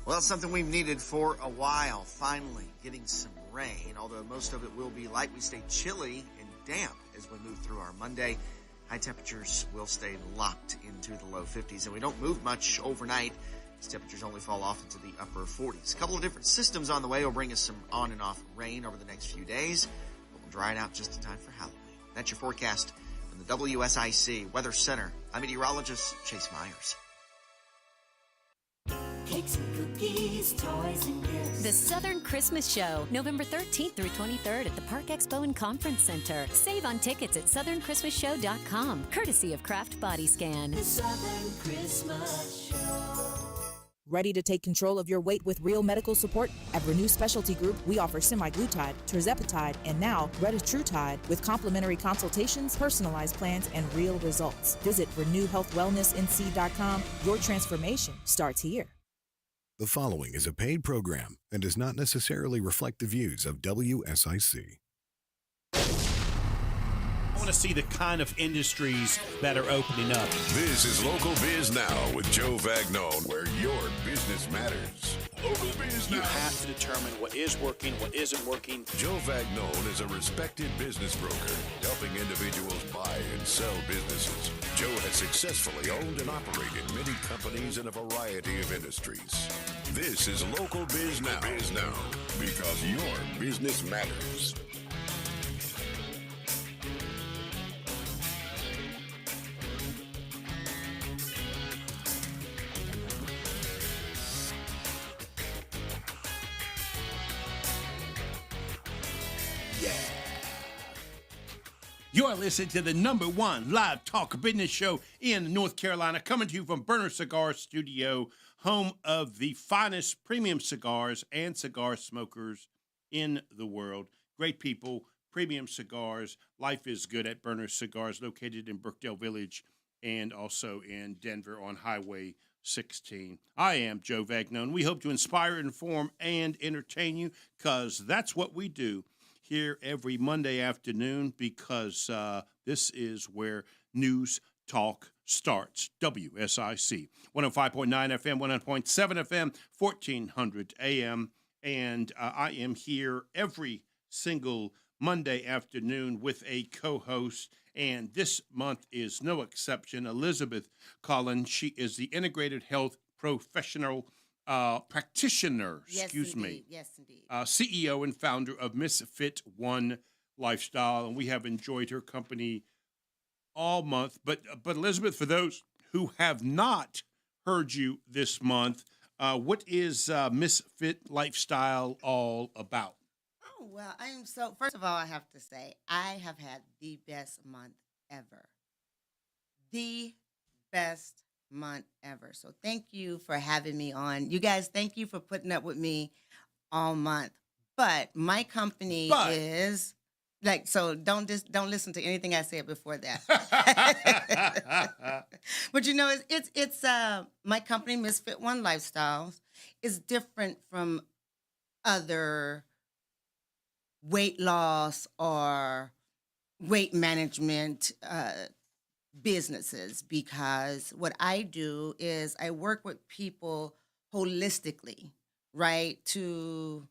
Well, it's something we've needed for a while. Finally getting some rain, although most of it will be light. We stay chilly and damp as we move through our Monday. High temperatures will stay locked into the low 50s, and we don't move much overnight. These temperatures only fall off into the upper 40s. A couple of different systems on the way will bring us some on and off rain over the next few days, but we'll dry it out just in time for Halloween. That's your forecast from the WSIC Weather Center. I'm meteorologist Chase Myers. Cakes and cookies, toys and gifts. The Southern Christmas Show, November 13th through 23rd at the Park Expo and Conference Center. Save on tickets at southernChristmasShow.com, courtesy of Kraft Body Scan. The Southern Christmas Show. Ready to take control of your weight with real medical support? At Renew Specialty Group, we offer semaglutide, tirzepatide, and now retatrutide with complimentary consultations, personalized plans, and real results. Visit RenewHealthWellnessNC.com. Your transformation starts here. The following is a paid program and does not necessarily reflect the views of WSIC. I want to see the kind of industries that are opening up. This is Local Biz Now with Joe Vagnone, where your business matters. Local Biz Now. You have to determine what is working, what isn't working. Joe Vagnone is a respected business broker, helping individuals buy and sell businesses. Joe has successfully owned and operated many companies in a variety of industries. This is Local Biz Now, because your business matters. You are listening to the #1 live talk business show in North Carolina, coming to you from Burner Cigar Studio, home of the finest premium cigars and cigar smokers in the world. Great people, premium cigars. Life is good at Burner Cigars, located in Brookdale Village and also in Denver on Highway 16. I am Joe Vagnone. We hope to inspire, inform, and entertain you, because that's what we do here every Monday afternoon, because this is where news talk starts. WSIC 105.9 FM, 100.7 FM, 1400 AM. And I am here every single Monday afternoon with a co-host, and this month is no exception. Elizabeth Colen. She is the integrated health professional practitioner, Yes, indeed. CEO and founder of Misfit One Lifestyle, and we have enjoyed her company all month. But Elizabeth, for those who have not heard you this month, what is Misfit Lifestyle all about? Oh, well, first of all, I have to say, I have had the best month ever. The best month ever. So thank you for having me on. You guys, thank you for putting up with me all month. But my company is so don't listen to anything I said before that. But it's my company, Misfit One Lifestyles, is different from other weight loss or weight management businesses, because what I do is I work with people holistically, right, to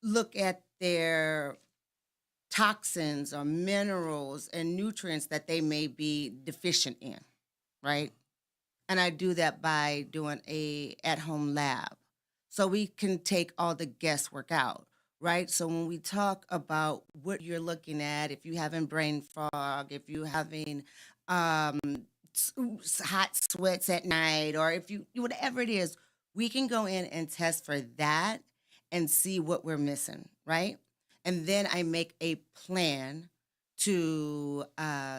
look at their toxins or minerals and nutrients that they may be deficient in, right? And I do that by doing a at-home lab. So we can take all the guesswork out, right? So when we talk about what you're looking at, if you're having brain fog, if you're having hot sweats at night, or if you whatever it is, we can go in and test for that and see what we're missing, right? And then I make a plan to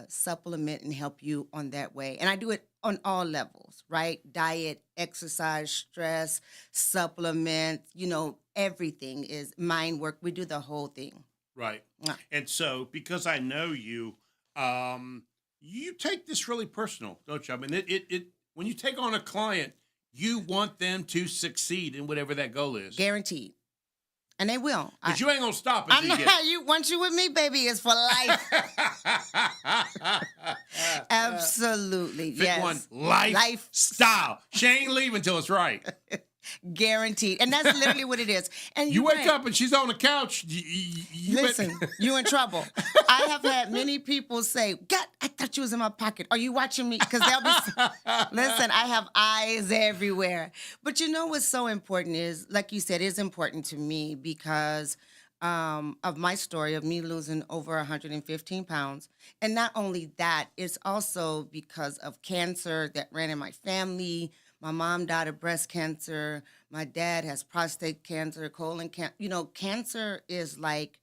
supplement and help you on that way. And I do it on all levels, right? Diet, exercise, stress, supplement, everything is mind work. We do the whole thing. Right. And so, because I know you, you take this really personal, don't you? I mean, it when you take on a client, you want them to succeed in whatever that goal is. Guaranteed. And they will. But you ain't going to stop until you get it. Once you with me, baby, it's for life. Absolutely. Fit yes. One lifestyle. She ain't leaving until it's right. Guaranteed. And that's literally what it is. And You you're wake right. up and she's on the couch. Listen, you in trouble. I have had many people say, God, I thought you was in my pocket. Are you watching me? Because they'll be, listen, I have eyes everywhere. But you know what's so important is, like you said, it's important to me because of my story of me losing over 115 pounds. And not only that, it's also because of cancer that ran in my family. My mom died of breast cancer. My dad has prostate cancer, colon cancer. You know, cancer is like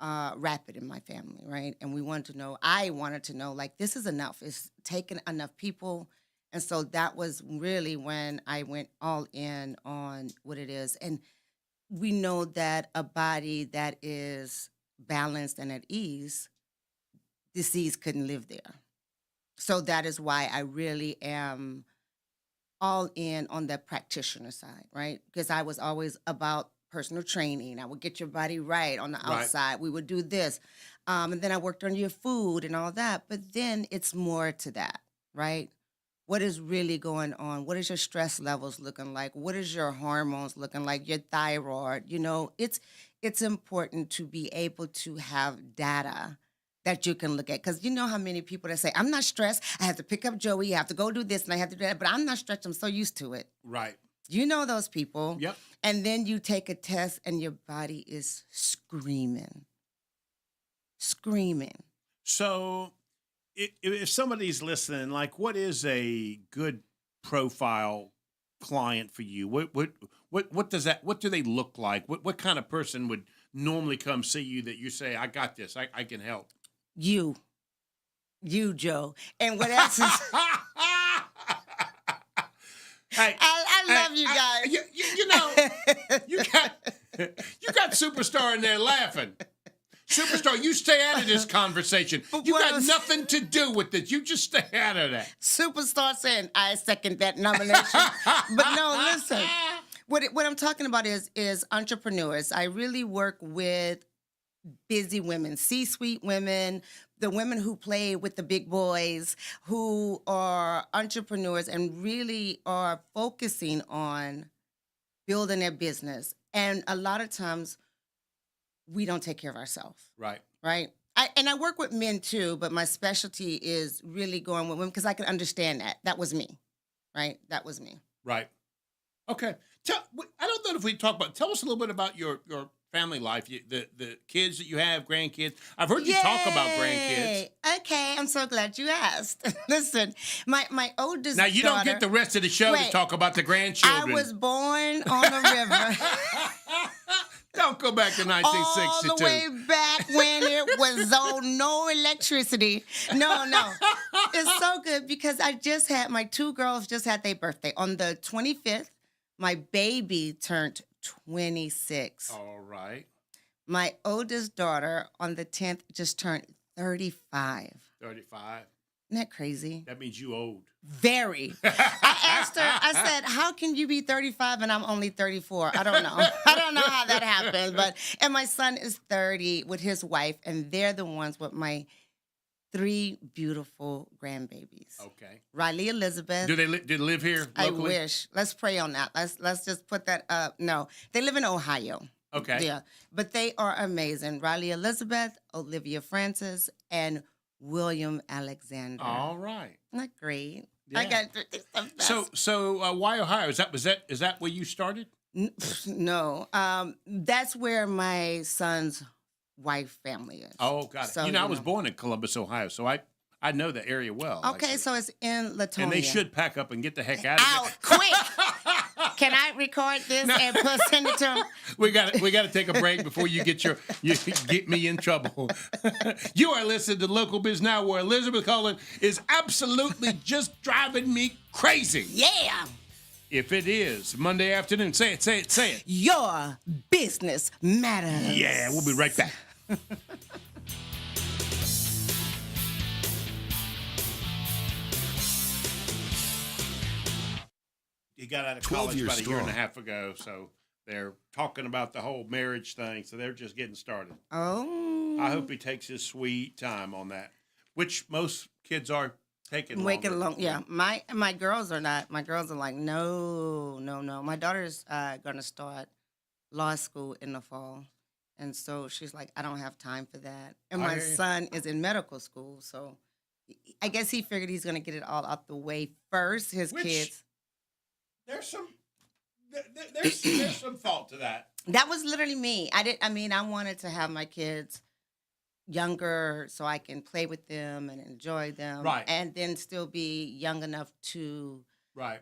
rapid in my family, right? And I wanted to know, like, this is enough. It's taken enough people. And so that was really when I went all in on what it is. And we know that a body that is balanced and at ease, disease couldn't live there. So that is why I really am all in on the practitioner side, right? Because I was always about personal training. I would get your body right on the Right. outside. We would do this. And then I worked on your food and all that. But then it's more to that, right? What is really going on? What is your stress levels looking like? What is your hormones looking like? Your thyroid? You know, it's important to be able to have data that you can look at. Because you know how many people that say, I'm not stressed. I have to pick up Joey. I have to go do this and I have to do that. But I'm not stressed. I'm so used to it. Right. You know those people. Yep. And then you take a test and your body is screaming. Screaming. So if somebody's listening, like, what is a good profile client for you? What does that, what do they look like? What kind of person would normally come see you that you say, I got this, I can help? You, Joe. And what else is... Hey, I love you guys. you know, you got Superstar in there laughing. Superstar, you stay out of this conversation. You got nothing to do with this. You just stay out of that. Superstar saying, I second that nomination. But no, listen. What I'm talking about is entrepreneurs. I really work with busy women, C-suite women, the women who play with the big boys, who are entrepreneurs and really are focusing on building their business. And a lot of times we don't take care of ourselves. Right. Right? I work with men too, but my specialty is really going with women because I can understand that. That was me. Right? That was me. Right. Okay. I don't know if we talk about, tell us a little bit about your family life, the kids that you have, grandkids. I've heard you talk about grandkids. Okay, I'm so glad you asked. Listen, my oldest Now, you daughter, don't get the rest of the show to Wait, talk about the grandchildren. I was born on the river. Don't go back to 1962. All the way back when it was no electricity. No. It's so good because my two girls just had their birthday. On the 25th, my baby turned 26. All right. My oldest daughter on the 10th just turned 35. 35. Isn't that crazy? That means you old. Very. I asked her, I said, how can you be 35 and I'm only 34? I don't know. I don't know how that happened. And my son is 30 with his wife, and they're the ones with my 3 beautiful grandbabies. Okay. Riley Elizabeth. Do they live here locally? I wish. Let's pray on that. Let's just put that up. No, they live in Ohio. Okay. Yeah, but they are amazing. Riley Elizabeth, Olivia Francis, and William Alexander. All right. Isn't that great? Yeah. I got the best. So why Ohio? Is that where you started? No, that's where my son's wife family is. Oh, got it. So, I was born in Columbus, Ohio, so I know the area well. Okay, actually. so it's in Latonia. And they should pack up and get the heck out of Out here. quick! Can I record this and send it to him? We got to take a break before you get me in trouble. You are listening to Local Biz Now, where Elizabeth Colen is absolutely just driving me crazy. Yeah. If it is Monday afternoon, say it. Your business matters. Yeah, we'll be right back. He got out of 12 college years about a year and a strong. half ago, so they're talking about the whole marriage thing, so they're just getting started. Oh. I hope he takes his sweet time on that, which most kids are Taking Wake it longer. along. Yeah. My girls are not. My girls are like, no, no, no. My daughter's gonna start law school in the fall. And so she's like, I don't have time for that. And I my hear you. son is in medical school. So I guess he figured he's gonna get it all out the way first, his Which- kids. There's some there's some thought to that. That was literally me. I wanted to have my kids younger so I can play with them and enjoy them. Right. And then still be young enough to Right.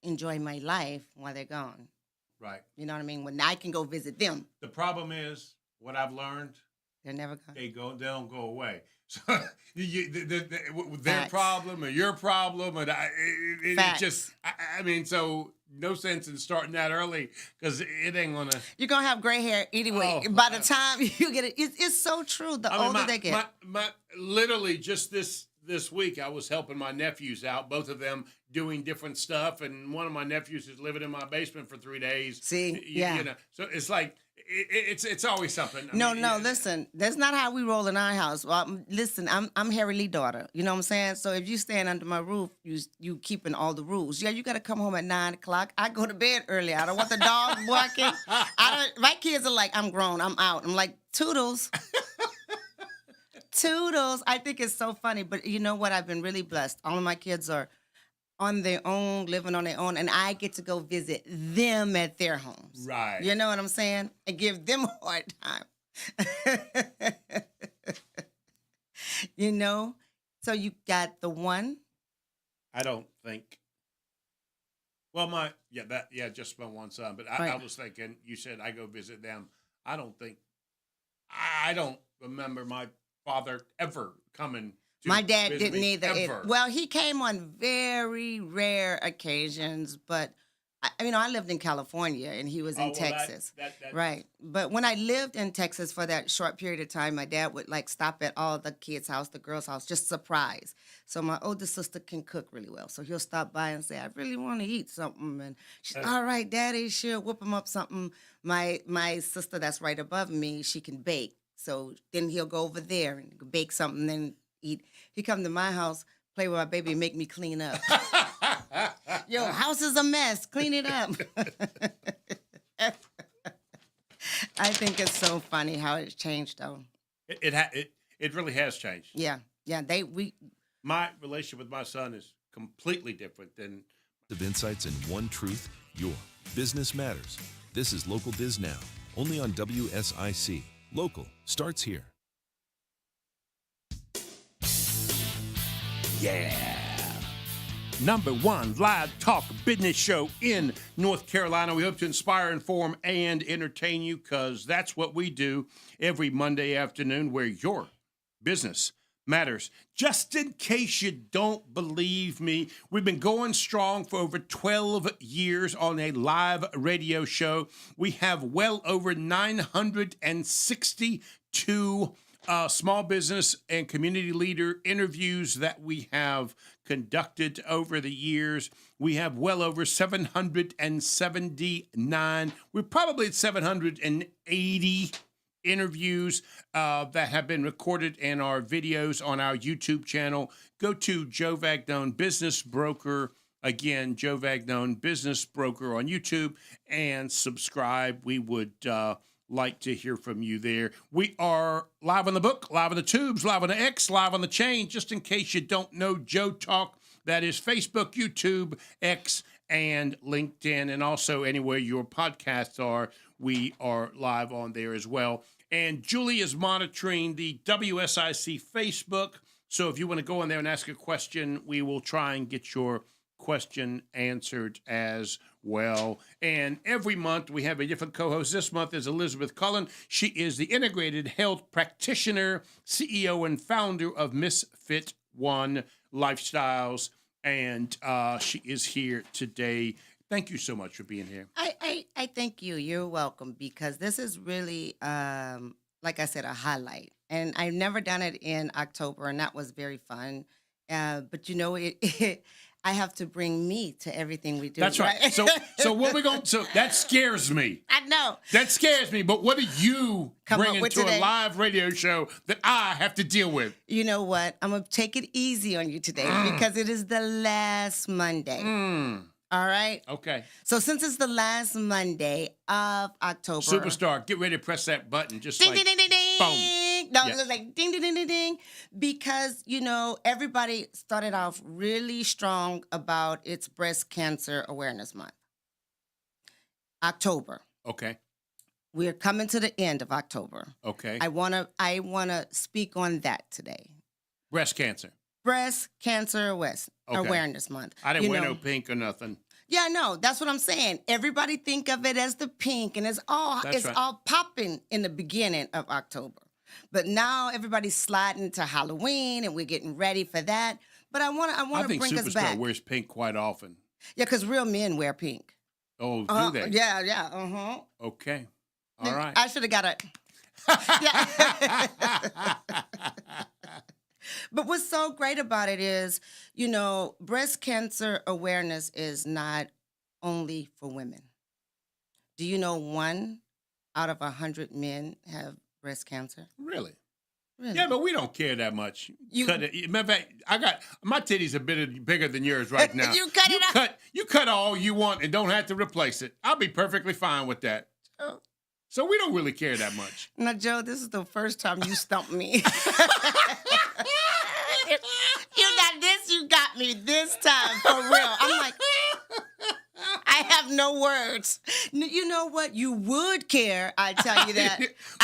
enjoy my life while they're gone. Right. You know what I mean? When I can go visit them, The problem is what I've learned. they're never gone. They don't go away. So their Facts. problem or your problem, and it Facts. just I mean, so no sense in starting that early because it ain't gonna. You're gonna have gray hair anyway. Oh, By the time you get it, it's so true. The older they get, my literally just this week I was helping my nephews out, both of them doing different stuff, and one of my nephews is living in my basement for 3 days. See, yeah. you know, so it's like it's always something. I No, mean, no, listen. That's not how we roll in our house. Well, listen, I'm Harry Lee daughter. You know what I'm saying? So if you stand under my roof, you keeping all the rules. Yeah, you got to come home at 9 o'clock. I go to bed early. I don't want the dog barking. My kids are like, I'm grown. I'm out. I'm like, toodles. Toodles. I think it's so funny. But you know what? I've been really blessed. All of my kids are on their own, living on their own, and I get to go visit them at their homes. Right. You know what I'm saying? And give them a hard time. You know? So you got the one. I don't think. Well, just my one son. But I Right. was thinking. You said I go visit them. I don't remember my father ever coming. To My dad visit didn't me, either. Ever. Well, he came on very rare occasions, but I lived in California and he was in Texas. That Right. But when I lived in Texas for that short period of time, my dad would like stop at all the kids' house, the girls' house, just surprise. So my older sister can cook really well. So he'll stop by and say, I really want to eat something. And she's, all right, Daddy, she'll whip him up something. My sister that's right above me, she can bake. So then he'll go over there and bake something, then eat. He come to my house, play with my baby, and make me clean up. Yo, house is a mess. Clean it up. I think it's so funny how it's changed, though. it really has changed. Yeah, My relationship with my son is completely different than. Of insights and one truth, your business matters. This is Local Biz Now, only on WSIC. Local starts here. Yeah. #1 live talk business show in North Carolina. We hope to inspire, inform, and entertain you because that's what we do every Monday afternoon where your business matters. Just in case you don't believe me, we've been going strong for over 12 years on a live radio show. We have well over 962 small business and community leader interviews that we have conducted over the years. We have well over 779. We're probably at 780 interviews that have been recorded in our videos on our YouTube channel. Go to Joe Vagnone Business Broker. Again, Joe Vagnone Business Broker on YouTube and subscribe. We would like to hear from you there. We are live on the book, live on the tubes, live on the X, live on the chain. Just in case you don't know Joe Talk, that is Facebook, YouTube, X, and LinkedIn, and also anywhere your podcasts are, we are live on there as well. And Julie is monitoring the WSIC Facebook, so if you want to go in there and ask a question, we will try and get your question answered as well. And every month we have a different co-host. This month is Elizabeth Colen. She is the integrated health practitioner, CEO and founder of Misfit One Lifestyles. And she is here today. Thank you so much for being here. I thank you. You're welcome because this is really, like I said, a highlight. And I've never done it in October, and that was very fun. But you know, I have to bring me to everything we do. That's right. So what we going? So that scares me. I know. That scares me. But what do you bring with into today? a live radio show that I have to deal with? You know what? I'm going to take it easy on you today because it is the last Monday. All right? Okay. So since it's the last Monday of October. Superstar, get ready to press that button. Just Ding, like, ding, ding, ding, ding. boom. No, Yeah. it's like ding, ding, ding, ding, ding. Because, you know, everybody started off really strong about its Breast Cancer Awareness Month. October. Okay. We're coming to the end of October. Okay. I wanna speak on that today. Breast cancer. Breast Cancer Awareness Month. I didn't You wear know, no pink or nothing. Yeah, no, that's what I'm saying. Everybody think of it as the pink, and it's all That's right. all popping in the beginning of October. But now everybody's sliding to Halloween, and we're getting ready for that. But I want I to think bring us Superstar back. wears pink quite often. Yeah, because real men wear pink. Oh, do they? Yeah. Okay. All right. I should have got it. Yeah. But what's so great about it is, you know, breast cancer awareness is not only for women. Do you know 1 out of 100 men have breast cancer? Really? Really? Yeah, but we don't care that much. You- Cut it. Matter of fact, I got my titties are bigger than yours right now. You cut it out. You cut all you want and don't have to replace it. I'll be perfectly fine with that. Oh. So we don't really care that much. Now, Joe, this is the first time you stumped me. You got me this time, for real. I'm like, I have no words. You know what? You would care, I tell you that.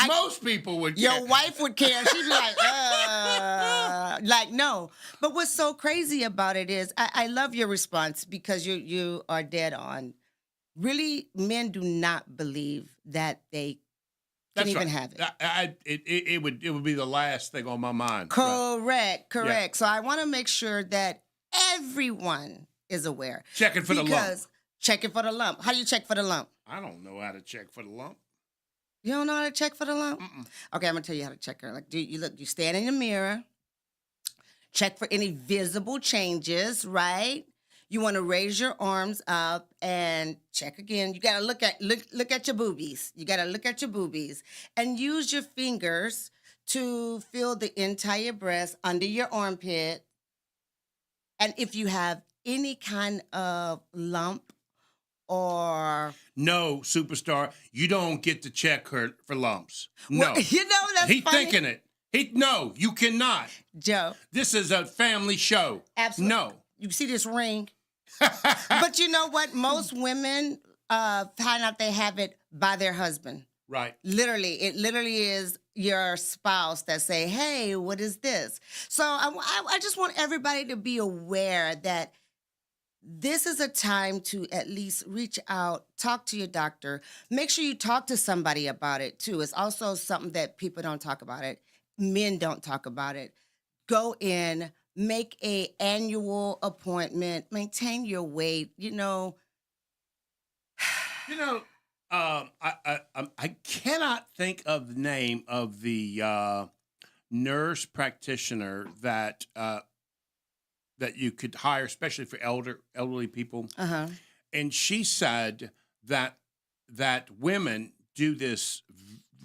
Most people would care. Your wife would care. She'd be like, no. But what's so crazy about it is, I love your response because you are dead on. Really, men do not believe that they can even have it. It would be the last thing on my mind. Correct. Yeah. So I want to make sure that everyone is aware. Checking for the lump. Because checking for the lump. How do you check for the lump? I don't know how to check for the lump. You don't know how to check for the lump? Mm-mm. Okay, I'm gonna tell you how to check her. Like, you stand in the mirror, check for any visible changes, right? You want to raise your arms up and check again. You gotta look at your boobies. You gotta look at your boobies and use your fingers to feel the entire breast under your armpit. And if you have any kind of lump or No, Superstar, you don't get to check her for lumps. No. Well, you know that's He's funny. thinking it. No, you cannot. Joe, This is a family show. absolutely. No. You see this ring? But you know what? Most women find out they have it by their husband. Right. It literally is your spouse that say, hey, what is this? So I just want everybody to be aware that this is a time to at least reach out, talk to your doctor. Make sure you talk to somebody about it too. It's also something that people don't talk about it. Men don't talk about it. Go in, make a annual appointment, maintain your weight, You know, I cannot think of the name of the nurse practitioner that you could hire, especially for elderly people. Uh-huh. And she said that women do this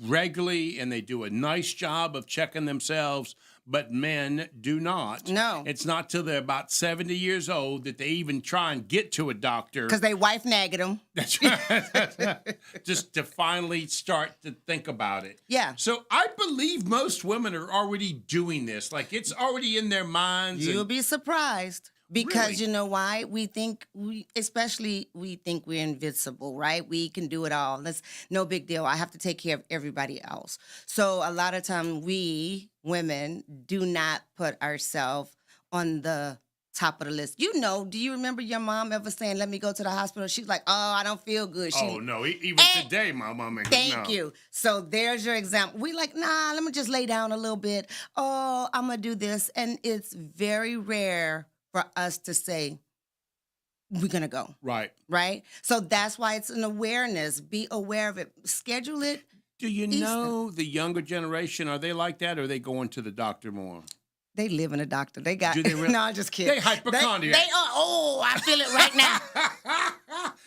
regularly and they do a nice job of checking themselves, but men do not. No. It's not till they're about 70 years old that they even try and get to a doctor. Because they wife nagged them. That's right. Just to finally start to think about it. Yeah. So I believe most women are already doing this. Like it's already in their minds. You'll and- be surprised. Because Really? you know why? We think we think we're invincible, right? We can do it all. That's no big deal. I have to take care of everybody else. So a lot of time we women do not put ourselves on the top of the list. You know, do you remember your mom ever saying, let me go to the hospital? She's like, oh, I don't feel good. Oh, no. Even today, my mom ain't Thank you. So there's your example. We like, nah, let me just lay down a little bit. Oh, I'm going to do this. And it's very rare for us to say, we're going to go. Right. Right? So that's why it's an awareness. Be aware of it. Schedule it. Do you know the younger generation, are they like that or are they going to the doctor more? They live in a doctor. They got. Do they really? No, I'm just kidding. They hypochondriacs. They are. Oh, I feel it right now.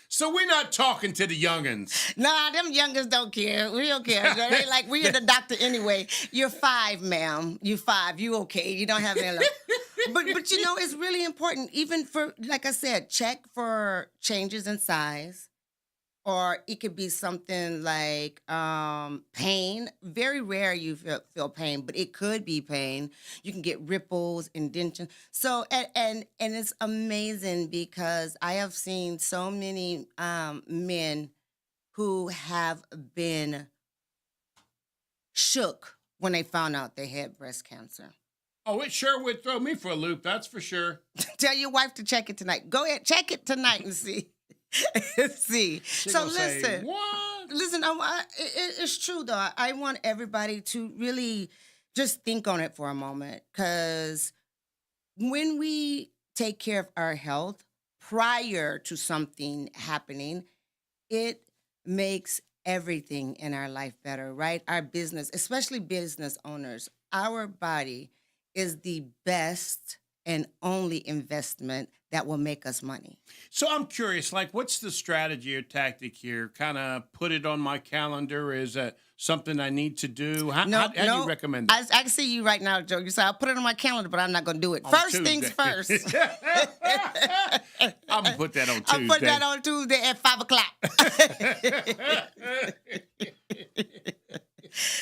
So we're not talking to the youngins. Nah, them youngins don't care. We don't care. They like, we in the doctor anyway. You're 5, ma'am. You 5. You okay. You don't have any. But you know, it's really important. Even for, like I said, check for changes in size. Or it could be something like pain. Very rare you feel pain, but it could be pain. You can get ripples, indentation. So and it's amazing because I have seen so many men who have been shook when they found out they had breast cancer. Oh, it sure would throw me for a loop, that's for sure. Tell your wife to check it tonight. Go ahead, check it tonight and see. See. So listen. Say, what? Listen, it's true though. I want everybody to really just think on it for a moment, because when we take care of our health prior to something happening, it makes everything in our life better, right? Our business, especially business owners, our body is the best and only investment that will make us money. So I'm curious, like, what's the strategy or tactic here? Kind of put it on my calendar? Is that something I need to do? How do you recommend that? I can see you right now, Joe. You say, I'll put it on my calendar, but I'm not going to do it. On First Tuesday. things first. I'm going to put that on Tuesday. I'll put that on Tuesday at 5 o'clock.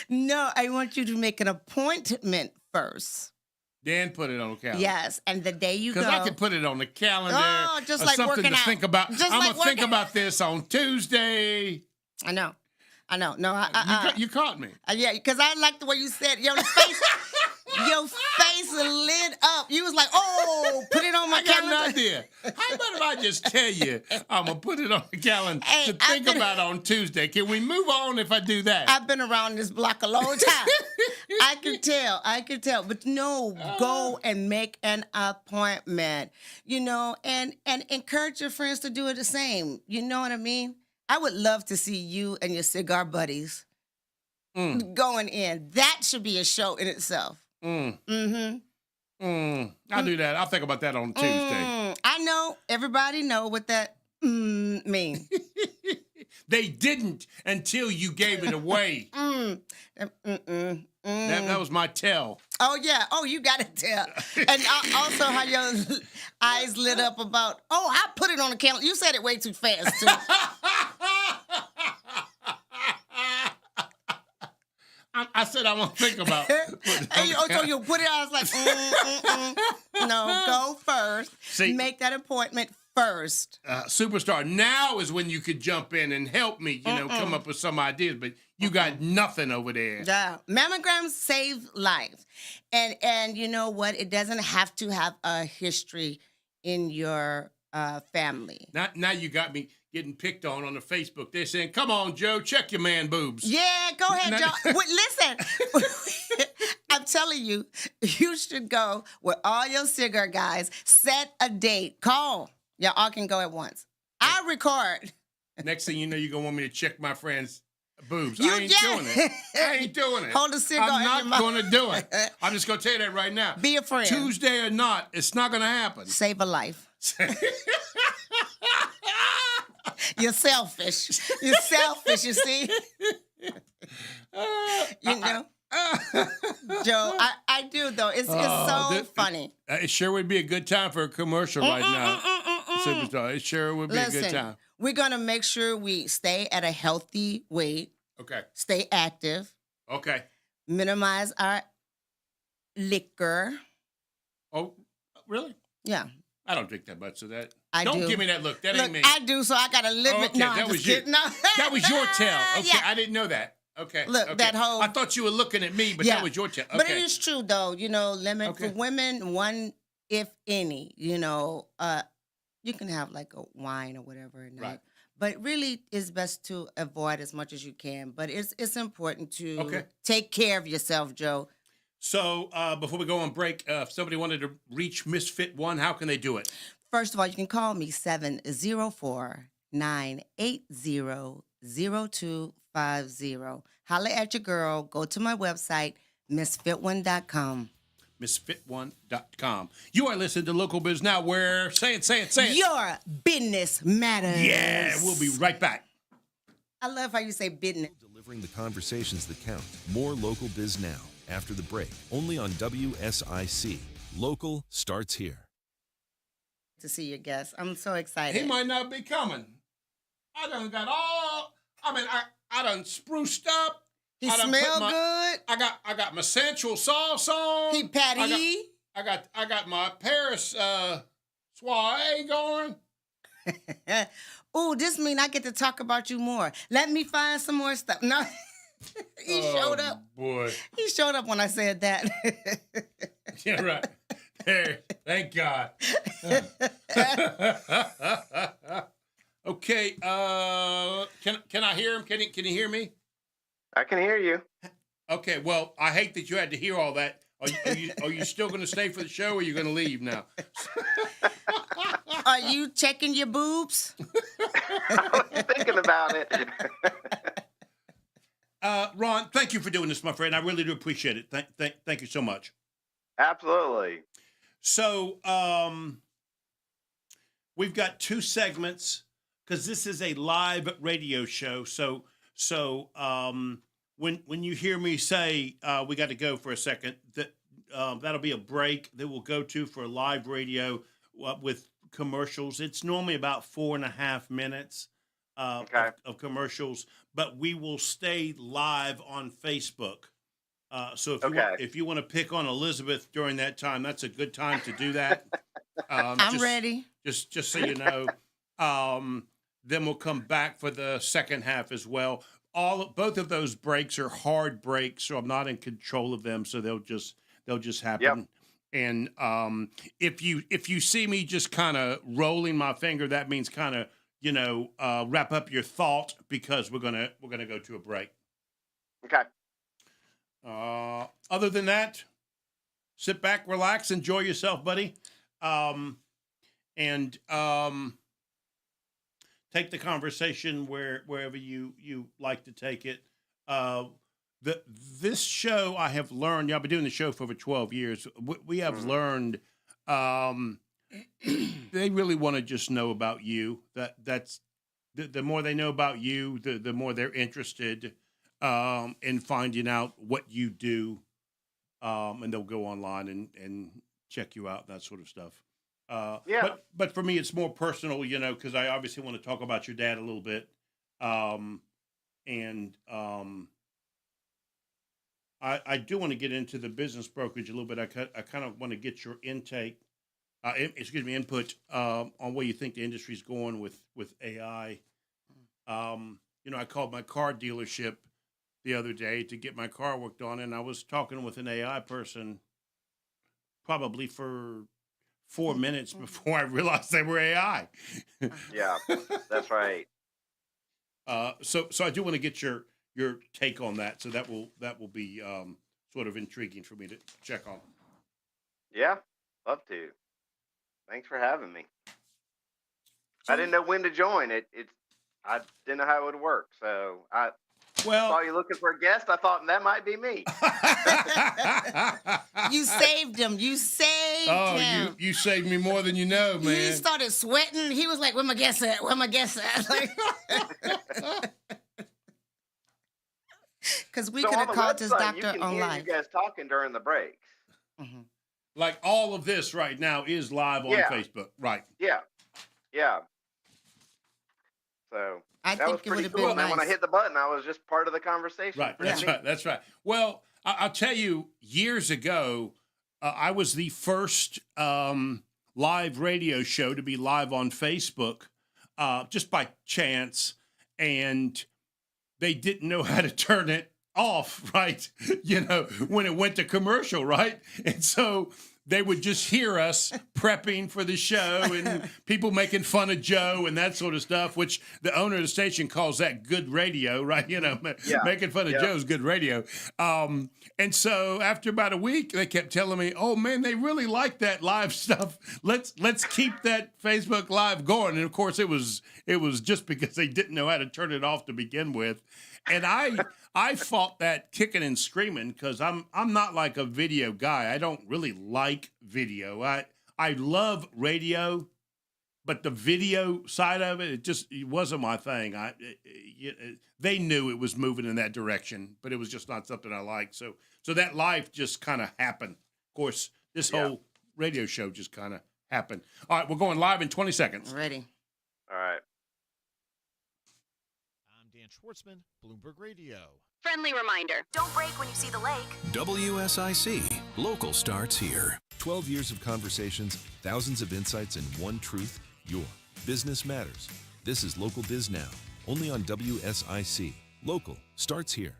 No, I want you to make an appointment first. Then put it on the calendar. Yes, and the day you go. Because I can put it on the calendar. Oh, just or like something working to out. think about. Just I'm like going to think working- about this on Tuesday. I know. No, You caught me. yeah, because I like the way you said your face. Your face lit up. You was like, oh, put it on my I got calendar. an idea. How about if I just tell you I'm going to put it on the calendar Hey, to think about on Tuesday? Can we move on if I do that? I've been around this block a long time. I can tell. But no, go and make an appointment, and encourage your friends to do it the same. You know what I mean? I would love to see you and your cigar buddies going in. That should be a show in itself. I'll do that. I'll think about that on Tuesday. I know. Everybody know what that mean. They didn't until you gave it away. That was my tell. Oh, yeah. Oh, you got to tell. And also how your eyes lit up about, I put it on the calendar. You said it way too fast, too. I said I won't think about it. So you put it on, I was like, No, go first. See, make that appointment first. Superstar, now is when you could jump in and help me, come up with some ideas, but you got nothing over there. Yeah. Mammograms save lives. And you know what? It doesn't have to have a history in your family. Now you got me getting picked on the Facebook. They're saying, come on, Joe, check your man boobs. Yeah, go ahead, Joe. Listen, I'm telling you, you should go with all your cigar guys. Set a date. Call. Y'all all can go at once. I'll record. Next thing you know, you're going to want me to check my friend's boobs. You I ain't doing it. I ain't doing it. Hold a cigar in your I'm mouth. not going to do it. I'm just going to tell you that right now. Be a friend. Tuesday or not, it's not going to happen. Save a life. You're selfish. You're selfish, you see? Joe, I do, though. It's so funny. It sure would be a good time for a commercial right now. Superstar, it sure would be a good time. We're going to make sure we stay at a healthy weight. Okay. Stay active. Okay. Minimize our liquor. Oh, really? Yeah. I don't drink that much, so that... I don't do. give me that look. That ain't me. I do, so I got to limit. Oh, okay, No, that I'm was just you. kidding. No. That was your tell. Okay, Yeah. I didn't know that. Okay. Look, okay. that whole... I thought you were looking at me, but that was your tell. Okay. But it is true, though. Limit Okay. for women, one, if any, you can have like a wine or whatever at night. Right. But really, it's best to avoid as much as you can. But it's important to Okay. take care of yourself, Joe. So before we go on break, if somebody wanted to reach Misfit One, how can they do it? First of all, you can call me 704-980-0250. Holla at your girl. Go to my website, misfitone.com. misfit1.com. You are listening to Local Biz Now, where, say it. Your business matters. Yeah, we'll be right back. I love how you say business. Delivering the conversations that count. More Local Biz Now after the break. Only on WSIC. Local starts here. To see your guest. I'm so excited. He might not be coming. I done got I done spruced up. He I done smell put good. I got my sensual sauce on. He patty. I got my Paris soiree going. Oh, this mean I get to talk about you more. Let me find some more stuff. No, he showed up. Boy. He showed up when I said that. Yeah, right. Hey, thank God. Okay. Can I hear him? Can you hear me? I can hear you. Okay. Well, I hate that you had to hear all that. Are you still going to stay for the show, or are you going to leave now? Are you checking your boobs? I was thinking about it. Ron, thank you for doing this, my friend. I really do appreciate it. Thank you so much. Absolutely. So, we've got two segments because this is a live radio show. So, when you hear me say we got to go for a second, that'll be a break that we'll go to for live radio with commercials. It's normally about 4.5 minutes of commercials, but we will stay live on Facebook. So if you want to pick on Elizabeth during that time, that's a good time to do that. I'm ready. Just so you know. Then we'll come back for the second half as well. Both of those breaks are hard breaks, so I'm not in control of them. So they'll just happen. Yep. And if you see me just kind of rolling my finger, that means kind of wrap up your thought because we're gonna go to a break. Okay. Other than that, sit back, relax, enjoy yourself, buddy, and take the conversation wherever you like to take it. This show I have learned. I've been doing the show for over 12 years. We have learned. They really want to just know about you. That's the more they know about you, the more they're interested in finding out what you do, and they'll go online and check you out, that sort of stuff. But for me, it's more personal, because I obviously want to talk about your dad a little bit, and I do want to get into the business brokerage a little bit. I kind of want to get your input on where you think the industry is going with AI. I called my car dealership the other day to get my car worked on, and I was talking with an AI person probably for 4 minutes before I realized they were AI. Yeah, that's right. So I do want to get your take on that. So that will be sort of intriguing for me to check on. Yeah, love to. Thanks for having me. I didn't know when to join it. I didn't know how it would work, so I saw you looking for a guest. I thought that might be me. You saved him. You saved him. You saved me more than you know, man. He started sweating. He was like, "Where my guest at? Where my guest at?" Because we could have called this doctor on live. You guys talking during the breaks. Mm-hmm. Like all of this right now is live on Facebook, right? Yeah. So I that think was it would pretty have cool. been And nice. when I hit the button, I was just part of the conversation. Right. That's right. Well, I'll tell you, years ago, I was the first live radio show to be live on Facebook, just by chance, and they didn't know how to turn it off, right? When it went to commercial, right? And so they would just hear us prepping for the show and people making fun of Joe and that sort of stuff, which the owner of the station calls that good radio, right? Making fun of Joe's good radio. And so after about a week, they kept telling me, "Oh man, they really like that live stuff. Let's keep that Facebook Live going." And of course, it was just because they didn't know how to turn it off to begin with. And I fought that kicking and screaming because I'm not like a video guy. I don't really like video. I love radio, but the video side of it, it wasn't my thing. They knew it was moving in that direction, but it was just not something I liked. So that life just kind of happened. Of course, this whole radio show just kind of happened. All right, we're going live in 20 seconds. Ready. All right. I'm Dan Schwartzman, Bloomberg Radio. Friendly reminder, don't brake when you see the lake. WSIC. Local starts here. 12 years of conversations, thousands of insights, and one truth. Your business matters. This is Local Biz Now, only on WSIC. Local starts here.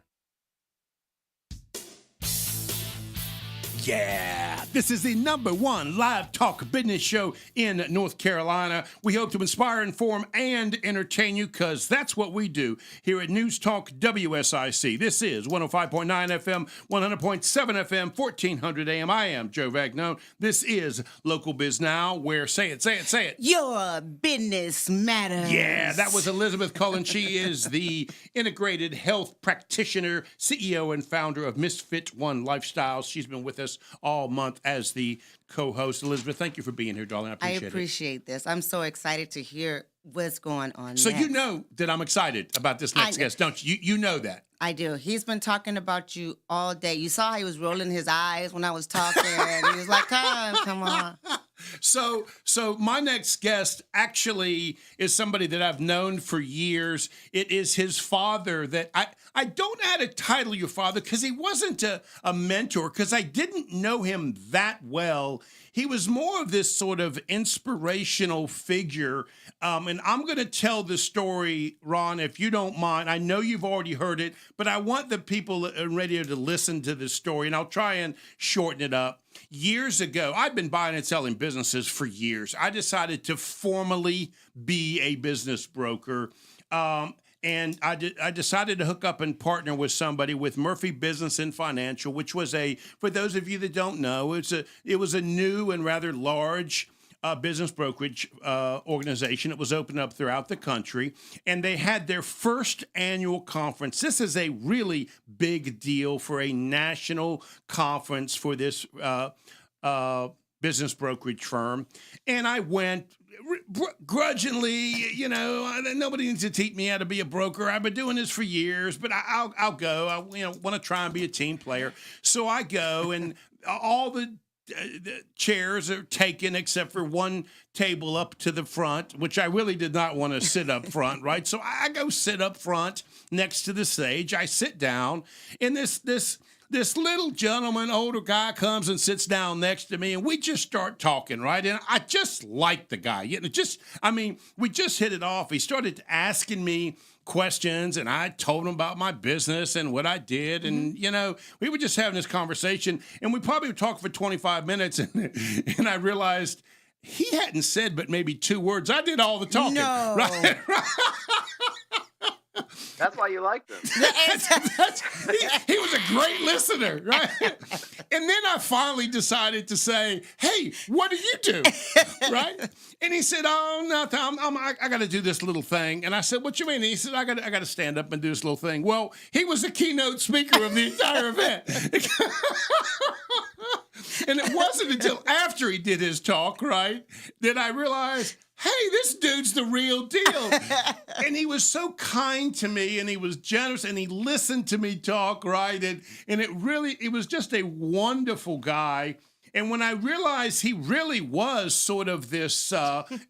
Yeah, this is the #1 live talk business show in North Carolina. We hope to inspire, inform, and entertain you because that's what we do here at News Talk WSIC. This is 105.9 FM, 100.7 FM, 1400 AM. I am Joe Vagnone. This is Local Biz Now, where, say it. Your business matters. Yeah, that was Elizabeth Colen. She is the integrated health practitioner, CEO and founder of Misfit One Lifestyles. She's been with us all month as the co-host. Elizabeth, thank you for being here, darling. I appreciate this. I'm so excited to hear what's going on So next. You know that I'm excited about this next guest, don't you? You know that. I do. He's been talking about you all day. You saw how he was rolling his eyes when I was talking. He was like, come on. So my next guest actually is somebody that I've known for years. It is his father that I don't add a title your father because he wasn't a mentor because I didn't know him that well. He was more of this sort of inspirational figure. And I'm going to tell the story, Ron, if you don't mind. I know you've already heard it, but I want the people on radio to listen to this story, and I'll try and shorten it up. Years ago, I've been buying and selling businesses for years. I decided to formally be a business broker. And I decided to hook up and partner with somebody with Murphy Business and Financial, which was for those of you that don't know, it was a new and rather large business brokerage organization. It was opened up throughout the country, and they had their first annual conference. This is a really big deal for a national conference for this business brokerage firm, and I went grudgingly. Nobody needs to teach me how to be a broker. I've been doing this for years, but I'll go. I want to try and be a team player, so I go, and all the chairs are taken except for one table up to the front, which I really did not want to sit up front, right? So I go sit up front next to the stage. I sit down, and this little gentleman, older guy, comes and sits down next to me, and we just start talking, right? And I just like the guy. We just hit it off. He started asking me questions, and I told him about my business and what I did. And, we were just having this conversation, and we probably talked for 25 minutes, and I realized he hadn't said but maybe 2 words. I did all the talking. No. Right? That's why you liked him. He was a great listener, right? And then I finally decided to say, "Hey, what do you do?" Right? And he said, "Oh, nothing. I got to do this little thing." And I said, "What you mean?" And he said, "I got to stand up and do this little thing." Well, he was the keynote speaker of the entire event. And it wasn't until after he did his talk, right, that I realized, hey, this dude's the real deal. And he was so kind to me, and he was generous, and he listened to me talk, right? And it was just a wonderful guy. And when I realized he really was sort of this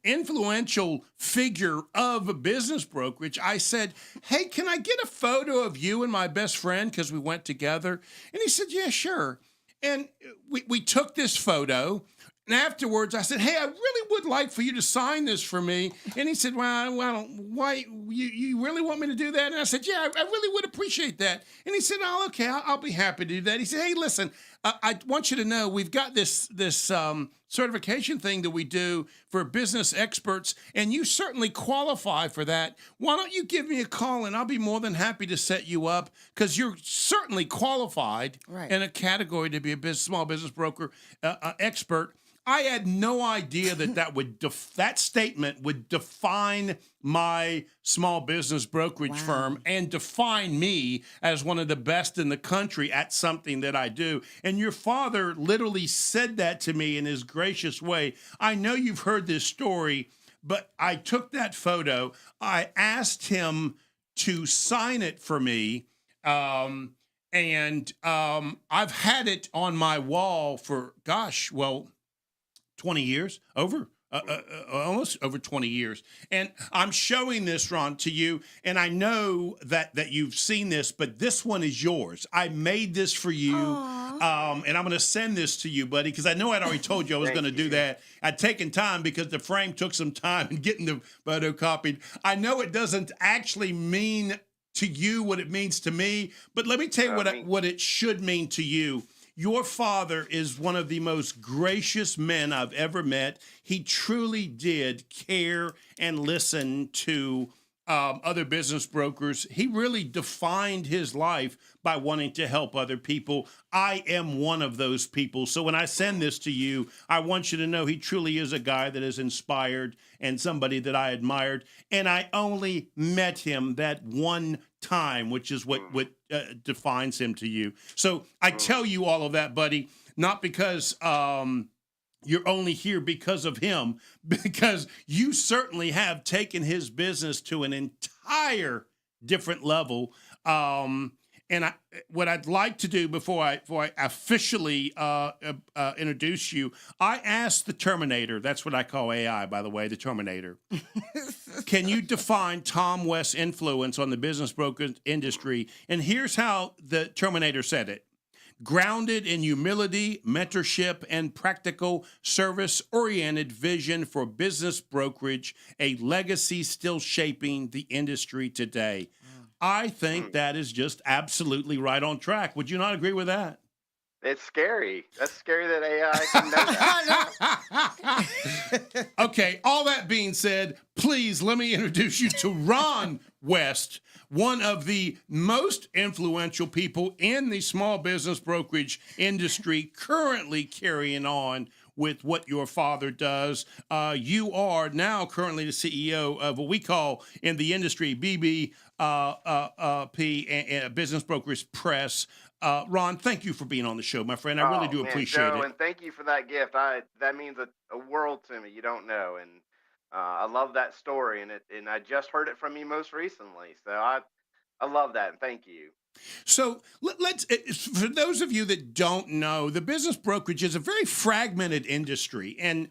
influential figure of business brokerage, I said, "Hey, can I get a photo of you and my best friend? Because we went together." And he said, "Yeah, sure." And we took this photo. And afterwards, I said, "Hey, I really would like for you to sign this for me." And he said, "Well, why? You really want me to do that?" And I said, "Yeah, I really would appreciate that." And he said, "Oh, okay, I'll be happy to do that." He said, "Hey, listen, I want you to know we've got this certification thing that we do for business experts, and you certainly qualify for that. Why don't you give me a call, and I'll be more than happy to set you up because you're certainly qualified in a category to be a small business broker expert." I had no idea that statement would define my small business brokerage firm and define me as one of the best in the country at something that I do. And your father literally said that to me in his gracious way. I know you've heard this story, but I took that photo. I asked him to sign it for me. I've had it on my wall for, 20 years, almost over 20 years. And I'm showing this, Ron, to you, and I know that you've seen this, but this one is yours. I made this for you, and I'm going to send this to you, buddy, because I know I'd already told you I was going to do that. I'd taken time because the frame took some time in getting the photo copied. I know it doesn't actually mean to you what it means to me, but let me tell you what it should mean to you. Your father is one of the most gracious men I've ever met. He truly did care and listen to other business brokers. He really defined his life by wanting to help other people. I am one of those people. So when I send this to you, I want you to know he truly is a guy that is inspired and somebody that I admired. And I only met him that one time, which is what defines him to you. So I tell you all of that, buddy, not because you're only here because of him, because you certainly have taken his business to an entire different level. What I'd like to do before I officially introduce you, I asked the Terminator. That's what I call AI, by the way, the Terminator. Can you define Tom West's influence on the business broker industry? And here's how the Terminator said it: grounded in humility, mentorship, and practical service-oriented vision for business brokerage, a legacy still shaping the industry today. I think that is just absolutely right on track. Would you not agree with that? It's scary. That's scary that AI can know that. Okay, all that being said, please let me introduce you to Ron West, one of the most influential people in the small business brokerage industry, currently carrying on with what your father does. You are now currently the CEO of what we call in the industry BBHQ, Business Brokerage Press. Ron, thank you for being on the show, my friend. I really do appreciate Joe, it. And thank you for that gift. That means a world to me. You don't know, and I love that story, and I just heard it from you most recently. So I love that, and thank you. So let's, for those of you that don't know, the business brokerage is a very fragmented industry, and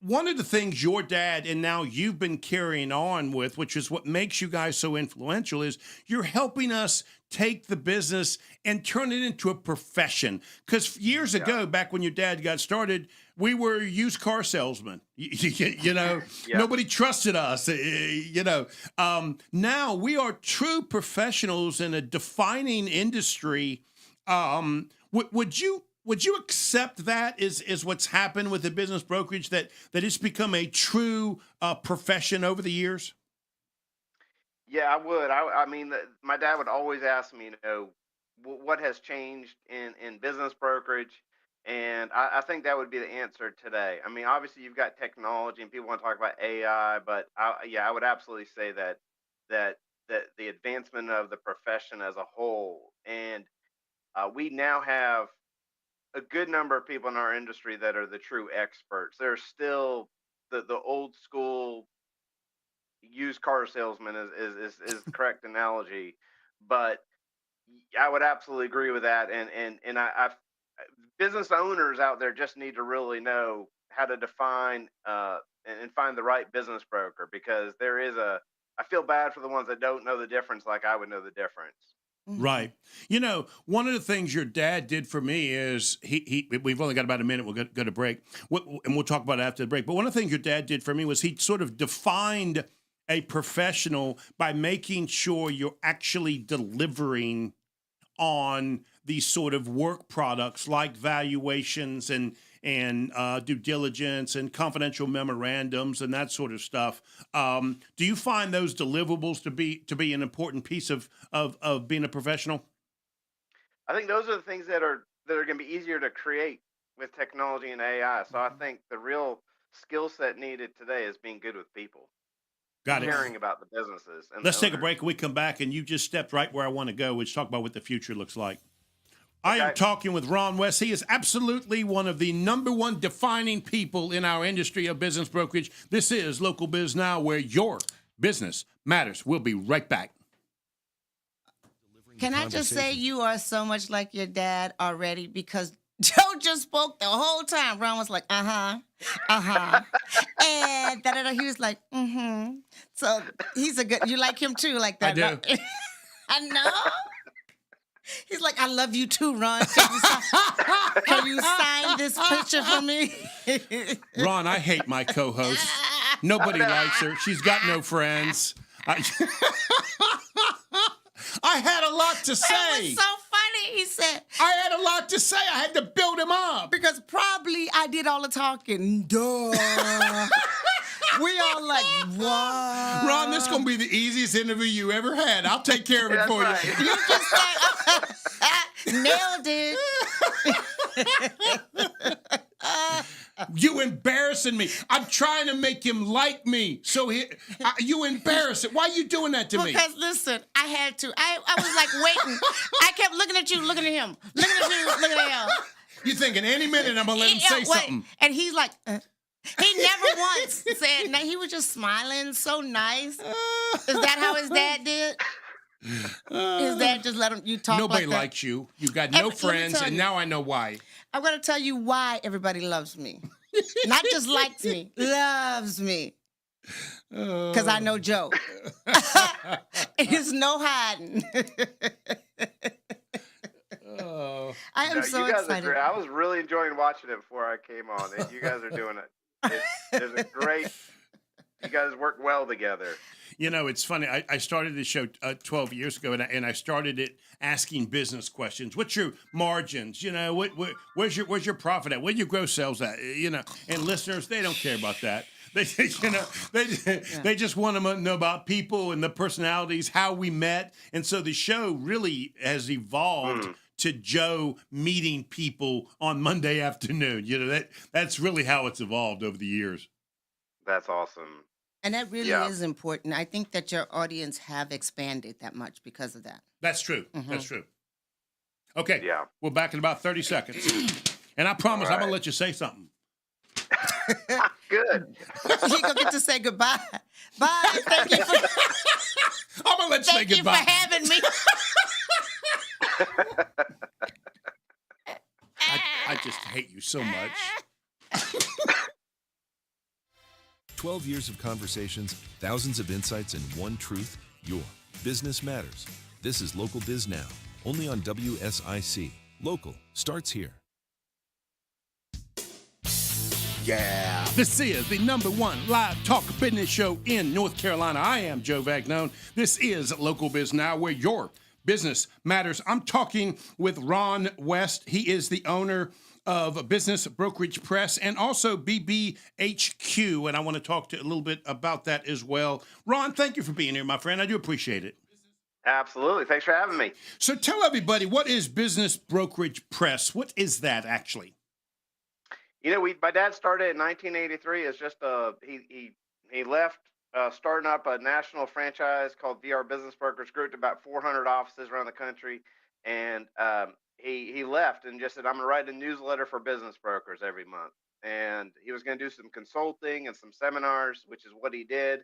one of the things your dad and now you've been carrying on with, which is what makes you guys so influential, is you're helping us take the business and turn it into a profession. Because years ago, back when your dad got started, we were used car salesmen. You know, nobody trusted us. Now we are true professionals in a defining industry. Would you accept that is what's happened with the business brokerage, that it's become a true profession over the years? Yeah, I would. I mean, my dad would always ask me, what has changed in business brokerage, and I think that would be the answer today. I mean, obviously you've got technology and people want to talk about AI, but I would absolutely say that the advancement of the profession as a whole, and we now have a good number of people in our industry that are the true experts. There's still the old school used car salesman is the correct analogy, but I would absolutely agree with that. And I business owners out there just need to really know how to define and find the right business broker, because I feel bad for the ones that don't know the difference, like I would know the difference. Right. You know, one of the things your dad did for me is we've only got about a minute. We'll go to break, and we'll talk about it after the break. But one of the things your dad did for me was he sort of defined a professional by making sure you're actually delivering on these sort of work products like valuations and due diligence and confidential memorandums and that sort of stuff. Do you find those deliverables to be an important piece of being a professional? I think those are the things that are going to be easier to create with technology and AI. So I think the real skill set needed today is being good with people. Got it. Caring about the businesses. And Let's the take a owners. break. When we come back, and you just stepped right where I want to go, which talk about what the future looks like. I am talking with Ron West. He is absolutely one of the number one defining people in our industry of business brokerage. This is Local Biz Now, where your business matters. We'll be right back. Can I just say you are so much like your dad already, because Joe just spoke the whole time. Ron was like, and da-da-da. He was like, So he's a good, you like him too, like that. I do. I know. He's like, I love you too, Ron. Can you sign this picture for me? Ron, I hate my co-host. Nobody likes her. She's got no friends. I had a lot to say. It was so funny. He said, I had a lot to say. I had to build him up. Because probably I did all the talking. Duh. We all like, what? Ron, this is going to be the easiest interview you ever had. I'll take care of it for you. You just nailed it. You embarrassing me. I'm trying to make him like me. So you embarrass it. Why are you doing that to me? Because listen, I had to. I was like waiting. I kept looking at you, looking at him, looking at you, looking at him. You thinking any minute I'm going to let him say something. And he's like, He never once said, no, he was just smiling, so nice. Is that how his dad did? His dad just let him, you talk Nobody like that? likes you. You got no friends, and now I know why. I'm going to tell you why everybody loves me. Not just likes me, loves me. Because I know Joe. There's no hiding. I am so excited. I was really enjoying watching it before I came on. You guys are doing it. It's a great. You guys work well together. You know, it's funny. I started this show 12 years ago, and I started it asking business questions. What's your margins? You know, where's your profit at? Where's your gross sales at? You know, and listeners, they don't care about that. They they just want to know about people and the personalities, how we met, and so the show really has evolved to Joe meeting people on Monday afternoon. You know, that's really how it's evolved over the years. That's awesome. And that really is important. I think that your audience have expanded that much because of that. That's true. Mm-hmm. That's true. Okay. Yeah. We're back in about 30 seconds. And I promise I'm going to let you say something. Good. You gonna get to say goodbye. Bye. Thank you for I'm going to let you say goodbye. Thank you for having me. I just hate you so much. 12 years of conversations, thousands of insights, and one truth: your business matters. This is Local Biz Now, only on WSIC. Local starts here. Yeah. This is the #1 live talk business show in North Carolina. I am Joe Vagnone. This is Local Biz Now, where your business matters. I'm talking with Ron West. He is the owner of Business Brokerage Press and also BBHQ, and I want to talk to a little bit about that as well. Ron, thank you for being here, my friend. I do appreciate it. Absolutely. Thanks for having me. So tell everybody, what is Business Brokerage Press? What is that actually? You know, my dad started in 1983 as just he left starting up a national franchise called VR Business Brokerage Group to about 400 offices around the country, and he left and just said, I'm going to write a newsletter for business brokers every month. And he was going to do some consulting and some seminars, which is what he did.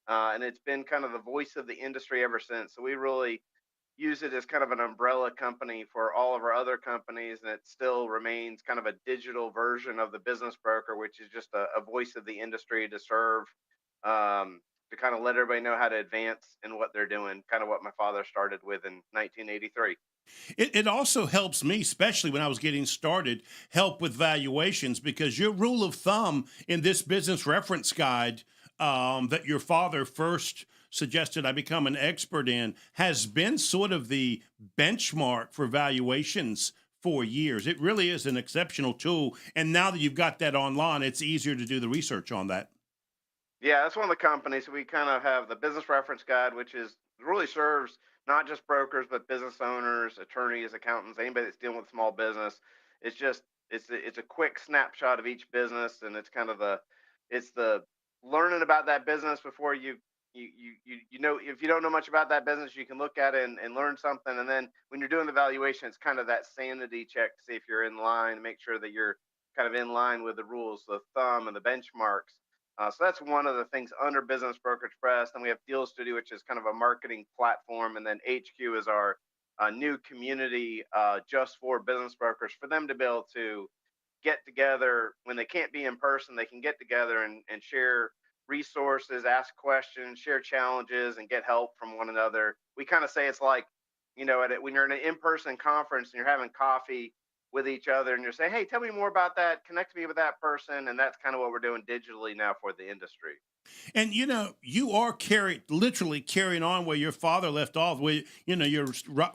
And it's been kind of the voice of the industry ever since. So we really use it as kind of an umbrella company for all of our other companies. And it still remains kind of a digital version of the business broker, which is just a voice of the industry to serve to kind of let everybody know how to advance in what they're doing, kind of what my father started with in 1983. It also helps me, especially when I was getting started, help with valuations because your rule of thumb in this business reference guide that your father first suggested I become an expert in has been sort of the benchmark for valuations for years. It really is an exceptional tool. And now that you've got that online, it's easier to do the research on that. Yeah, that's one of the companies. We kind of have the business reference guide, which is really serves not just brokers but business owners, attorneys, accountants, anybody that's dealing with small business. It's just it's a quick snapshot of each business, and it's kind of the learning about that business before you know, if you don't know much about that business, you can look at it and learn something, and then when you're doing the valuation, it's kind of that sanity check to see if you're in line, make sure that you're kind of in line with the rules, the thumb, and the benchmarks. So that's one of the things under Business Brokerage Press. Then we have Deal Studio, which is kind of a marketing platform, and then HQ is our new community just for business brokers, for them to be able to get together when they can't be in person. They can get together and share resources, ask questions, share challenges, and get help from one another. We kind of say it's like, you know, when you're in an in-person conference and you're having coffee with each other and you're saying, hey, tell me more about that, connect me with that person. And that's kind of what we're doing digitally now for the industry. And you know, you are literally carrying on where your father left off. Where you know your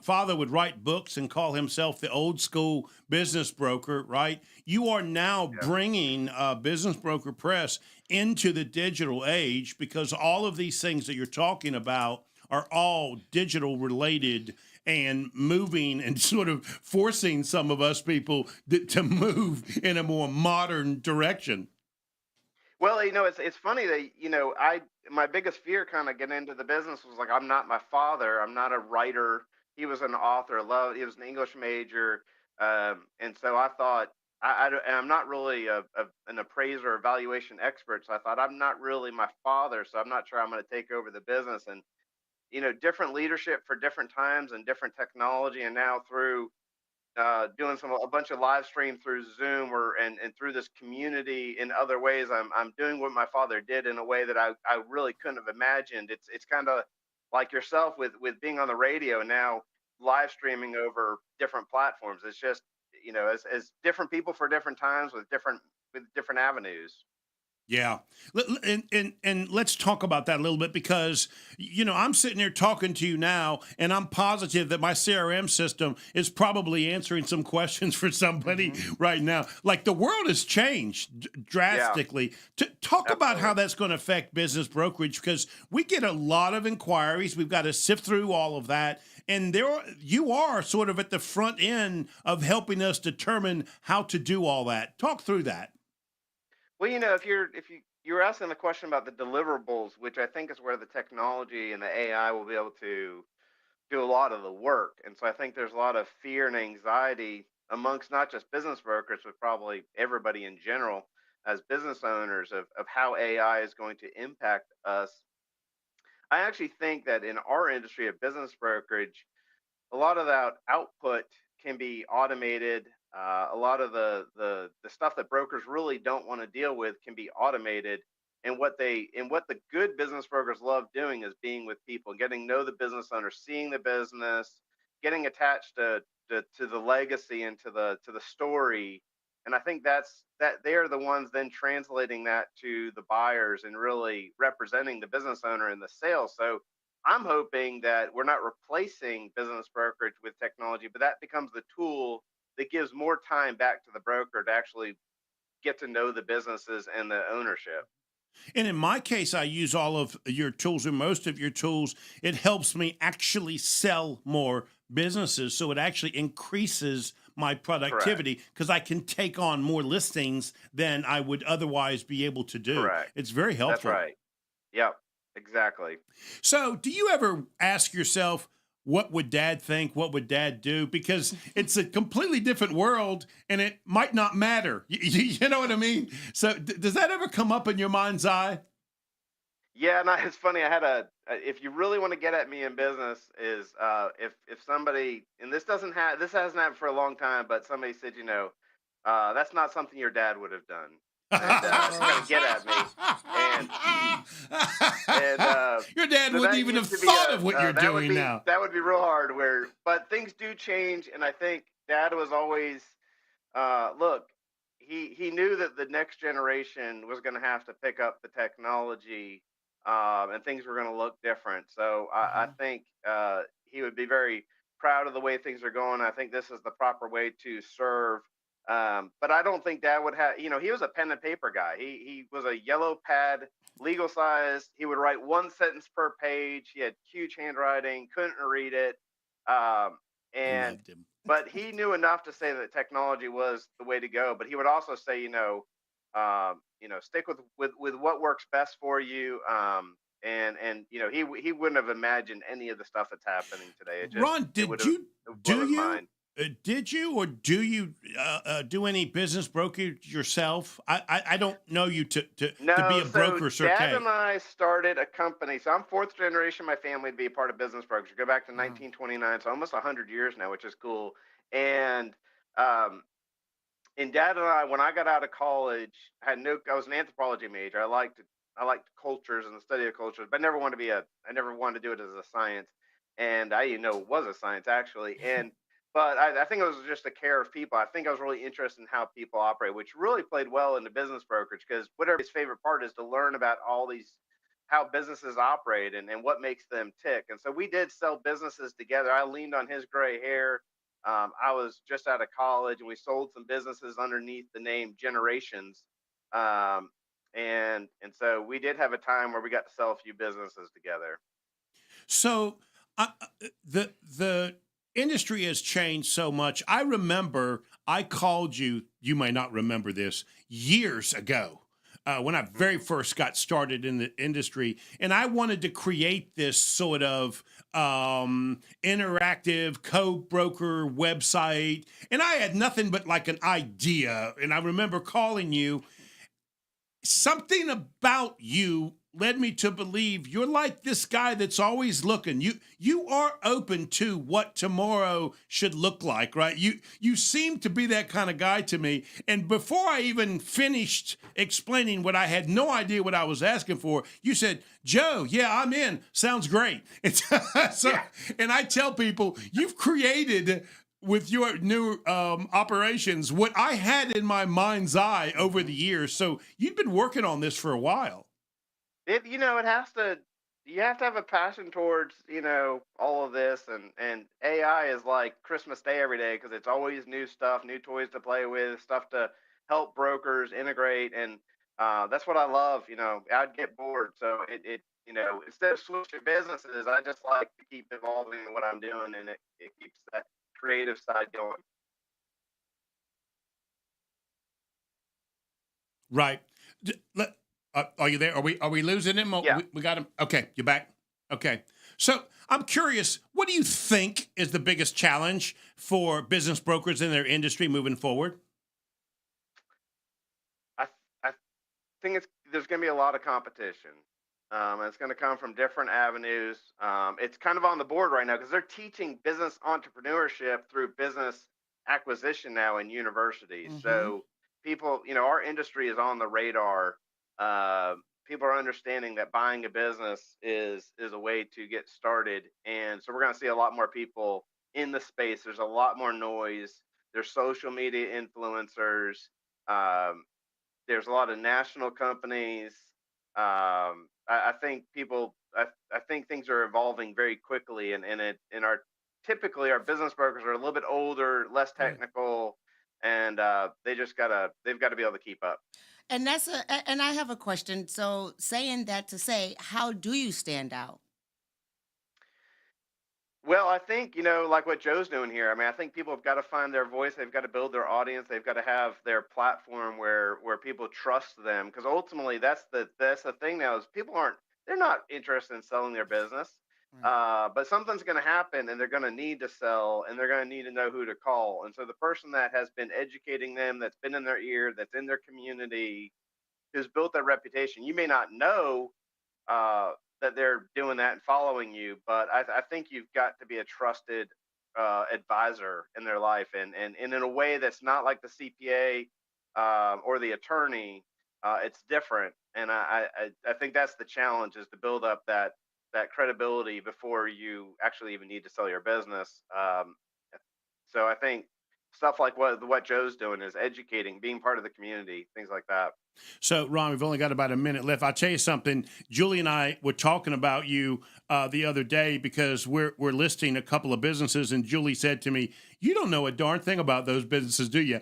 father would write books and call himself the old school business broker, right? You are now bringing Business Broker Press into the digital age because all of these things that you're talking about are all digital related and moving and sort of forcing some of us people to move in a more modern direction. Well, you know, it's funny that, you know, my biggest fear kind of getting into the business was like, I'm not my father. I'm not a writer. He was an author. He was an English major. And so I thought, and I'm not really an appraiser or valuation expert. So I thought, I'm not really my father. So I'm not sure I'm going to take over the business. And, you know, different leadership for different times and different technology. And now through doing a bunch of live stream through Zoom and through this community in other ways. I'm doing what my father did in a way that I really couldn't have imagined. It's kind of like yourself with being on the radio and now live streaming over different platforms. It's just, you know, as different people for different times with different avenues. Yeah. And let's talk about that a little bit because, you know, I'm sitting here talking to you now, and I'm positive that my CRM system is probably answering some questions for somebody right now. Like the world has changed drastically. Yeah. Talk about how that's going to affect business brokerage because we get a lot of inquiries. We've got to sift through all of that. And you are sort of at the front end of helping us determine how to do all that. Talk through that. Well, you know, you're asking the question about the deliverables, which I think is where the technology and the AI will be able to do a lot of the work. And so I think there's a lot of fear and anxiety amongst not just business brokers, but probably everybody in general as business owners of how AI is going to impact us. I actually think that in our industry of business brokerage, a lot of that output can be automated. A lot of the stuff that brokers really don't want to deal with can be automated. And what the good business brokers love doing is being with people, getting to know the business owner, seeing the business, getting attached to the legacy and to the story. And I think that they are the ones then translating that to the buyers and really representing the business owner in the sale. So I'm hoping that we're not replacing business brokerage with technology, but that becomes the tool that gives more time back to the broker to actually get to know the businesses and the ownership. And in my case, I use all of your tools or most of your tools. It helps me actually sell more businesses. So it actually increases my productivity because I can take on more listings than I would otherwise be able to do. Correct. It's very helpful. That's right. Yep, exactly. So do you ever ask yourself, what would dad think? What would dad do? Because it's a completely different world and it might not matter. You know what I mean? So does that ever come up in your mind's eye? Yeah, no, it's funny. I had if you really want to get at me in business is if somebody, and this hasn't happened for a long time, but somebody said, you know, that's not something your dad would have done. trying to get at me. Your dad so wouldn't even have thought of what you're doing now. That would be real hard. But things do change, and I think Dad was always look. He knew that the next generation was going to have to pick up the technology, and things were going to look different. So I think he would be very proud of the way things are going. I think this is the proper way to serve. But I don't think Dad would have. He was a pen and paper guy. He was a yellow pad, legal size. He would write one sentence per page. He had huge handwriting. Couldn't read it. And Loved him. But he knew enough to say that technology was the way to go. But he would also say, stick with what works best for you. He wouldn't have imagined any of the stuff that's happening today. Ron, did you or do you do any business brokerage yourself? I don't know you to be a broker, sir. Dad and I started a company. So I'm fourth generation. My family to be a part of business brokerage. Go back to 1929, so almost 100 years now, which is cool. And Dad and I, when I got out of college, I was an anthropology major. I liked cultures and the study of cultures, but I never wanted to do it as a science. And I didn't know it was a science actually. But I think it was just a care of people. I think I was really interested in how people operate, which really played well into business brokerage, because whatever his favorite part is to learn about how businesses operate and what makes them tick. And so we did sell businesses together. I leaned on his gray hair. I was just out of college, and we sold some businesses underneath the name Generations. And so we did have a time where we got to sell a few businesses together. So the industry has changed so much. I remember I called you may not remember this, years ago when I very first got started in the industry, and I wanted to create this sort of interactive co-broker website, and I had nothing but like an idea, and I remember calling you. Something about you led me to believe you're like this guy that's always looking. You are open to what tomorrow should look like, right? You seem to be that kind of guy to me. And before I even finished explaining what I had no idea what I was asking for, you said, Joe, yeah, I'm in. Sounds great. And I tell people, you've created with your new operations what I had in my mind's eye over the years. So you've been working on this for a while. You have to have a passion towards, all of this, and AI is like Christmas Day every day, because it's always new stuff, new toys to play with, stuff to help brokers integrate. And that's what I love. I'd get bored. So instead of switching businesses, I just like to keep evolving in what I'm doing, and it keeps that creative side going. Right. Are you there? Are we losing him? Yeah. We got him. Okay, you're back. Okay. So I'm curious, what do you think is the biggest challenge for business brokers in their industry moving forward? I think there's going to be a lot of competition. It's going to come from different avenues. It's kind of on the board right now because they're teaching business entrepreneurship through business acquisition now in universities. Mm-hmm. So people, our industry is on the radar. People are understanding that buying a business is a way to get started. And so we're going to see a lot more people in the space. There's a lot more noise. There's social media influencers. There's a lot of national companies. I think things are evolving very quickly, and typically our business brokers are a little bit older, less technical, and they've got to be able to keep up. And and I have a question. So saying that to say, how do you stand out? Well, I think, like what Joe's doing here. I mean, I think people have got to find their voice. They've got to build their audience. They've got to have their platform where people trust them. Because ultimately, that's the thing now is they're not interested in selling their business. Right. But something's going to happen, and they're going to need to sell, and they're going to need to know who to call. And so the person that has been educating them, that's been in their ear, that's in their community, who's built that reputation, you may not know that they're doing that and following you, but I think you've got to be a trusted advisor in their life, and in a way that's not like the CPA or the attorney, it's different. And I think that's the challenge, is to build up that credibility before you actually even need to sell your business. So I think stuff like what Joe's doing is educating, being part of the community, things like that. So, Ron, we've only got about a minute left. I'll tell you something. Julie and I were talking about you the other day because we're listing a couple of businesses, and Julie said to me, "You don't know a darn thing about those businesses, do you?"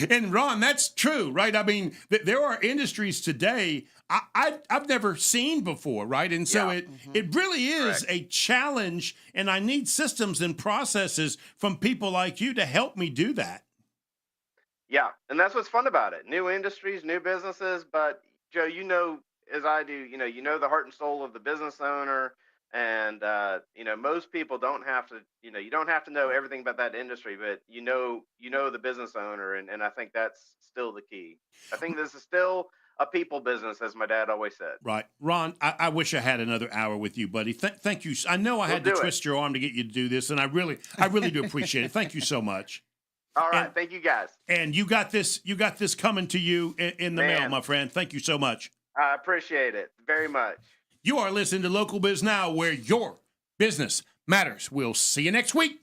And Ron, that's true, right? I mean, there are industries today I've never seen before, right? And so it really is a challenge, and I need systems and processes from people like you to help me do that. Yeah, and that's what's fun about it. New industries, new businesses. But Joe, as I do, the heart and soul of the business owner, and most people don't have to, you don't have to know everything about that industry, but you know the business owner, and I think that's still the key. I think this is still a people business, as my dad always said. Right, Ron. I wish I had another hour with you, buddy. Thank you. I know I had to twist your arm to get you to do this, and I really do appreciate it. Thank you so much. All right, thank you guys. And you got this coming to you in the mail, my friend. Thank you so much. I appreciate it very much. You are listening to Local Biz Now, where your business matters. We'll see you next week.